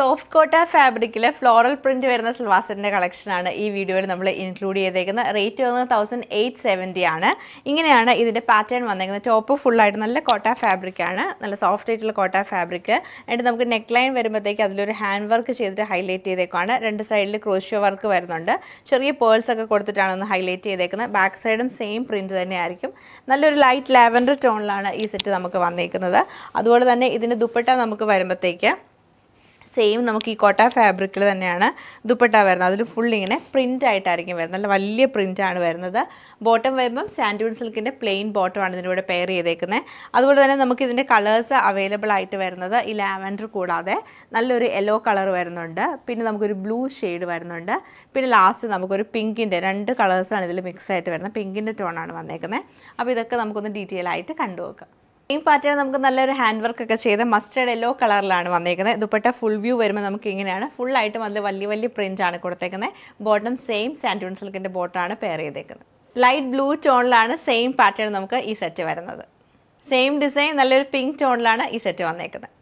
Soft കോട്ട ഫാബ്രിക്കിൽ floral print വരുന്ന സൽവാർ സെറ്റിൻ്റെ കളക്ഷനാണ് ഈ വീഡിയോയിൽ നമ്മൾ ഇൻക്ലൂഡ് ചെയ്തേക്കുന്നത്. റേറ്റ് വന്നത് 1870 ആണ്. ഇങ്ങനെയാണ് ഇതിൻ്റെ പാറ്റേൺ വന്നേക്കുന്നത്. ടോപ്പ് ഫുള്ളായിട്ട് നല്ല കോട്ട ഫാബ്രിക്കാണ്, നല്ല സോഫ്റ്റ് ആയിട്ടുള്ള കോട്ട ഫാബ്രിക്. എന്നിട്ട് നമുക്ക് നെക്ക് ലൈൻ വരുമ്പോഴത്തേക്ക് അതിലൊരു ഹാൻഡ് വർക്ക് ചെയ്തിട്ട് ഹൈലൈറ്റ് ചെയ്തേക്കാണ്. രണ്ട് സൈഡിൽ ക്രോഷ്യോ വർക്ക് വരുന്നുണ്ട്. ചെറിയ പേൾസ് ഒക്കെ കൊടുത്തിട്ടാണ് ഒന്ന് ഹൈലൈറ്റ് ചെയ്തേക്കുന്നത്. ബാക്ക് സൈഡും സെയിം പ്രിന്റ് തന്നെയായിരിക്കും. നല്ലൊരു ലൈറ്റ് ലാവൻഡർ ടോണിലാണ് ഈ സെറ്റ് നമുക്ക് വന്നേക്കുന്നത്. അതുപോലെ തന്നെ ഇതിൻ്റെ ദുപ്പട്ട നമുക്ക് വരുമ്പോഴത്തേക്ക് സെയിം നമുക്ക് ഈ കോട്ട ഫാബ്രിക്കിൽ തന്നെയാണ് ദുപ്പട്ട വരുന്നത്. അതിൽ ഫുൾ ഇങ്ങനെ പ്രിൻ്റ് ആയിട്ടായിരിക്കും വരുന്നത്. നല്ല വലിയ പ്രിൻ്റാണ് വരുന്നത്. ബോട്ടം വരുമ്പം സാൻഡൂൺ സിൽക്കിൻ്റെ പ്ലെയിൻ ബോട്ടമാണ് ഇതിൻ്റെ കൂടെ പെയർ ചെയ്തേക്കുന്നത്. അതുപോലെ തന്നെ നമുക്ക് ഇതിൻ്റെ കളേഴ്സ് അവൈലബിൾ ആയിട്ട് വരുന്നത് ഈ ലാവൻഡർ കൂടാതെ നല്ലൊരു യെല്ലോ കളർ വരുന്നുണ്ട്, പിന്നെ നമുക്കൊരു ബ്ലൂ ഷെയ്ഡ് വരുന്നുണ്ട്, പിന്നെ ലാസ്റ്റ് നമുക്കൊരു പിങ്കിൻ്റെ 2 കളേഴ്സാണ് ഇതിൽ മിക്സ് ആയിട്ട് വരുന്നത്. പിങ്കിൻ്റെ ടോണാണ് വന്നേക്കുന്നത്. അപ്പോൾ ഇതൊക്കെ നമുക്കൊന്ന് ഡീറ്റെയിൽ ആയിട്ട് കണ്ടുനോക്കാം. ഈ പാറ്റേൺ നമുക്ക് നല്ലൊരു ഹാൻഡ് വർക്ക് ഒക്കെ ചെയ്ത് മസ്റ്റേർഡ് യെല്ലോ കളറിലാണ് വന്നേക്കുന്നത്. ദുപ്പട്ട ഫുൾ വ്യൂ വരുമ്പോൾ നമുക്ക് ഇങ്ങനെയാണ്. ഫുള്ളായിട്ടും അതിൽ വലിയ വലിയ പ്രിൻ്റ് ആണ് കൊടുത്തേക്കുന്നത്. ബോട്ടം സെയിം സാൻഡൂൺ സിൽക്കിൻ്റെ ബോട്ടമാണ് പെയർ ചെയ്തേക്കുന്നത്. ലൈറ്റ് ബ്ലൂ ടോണിലാണ് സെയിം പാറ്റേൺ നമുക്ക് ഈ സെറ്റ് വരുന്നത്. സെയിം ഡിസൈൻ നല്ലൊരു പിങ്ക് ടോണിലാണ് ഈ സെറ്റ് വന്നേക്കുന്നത്.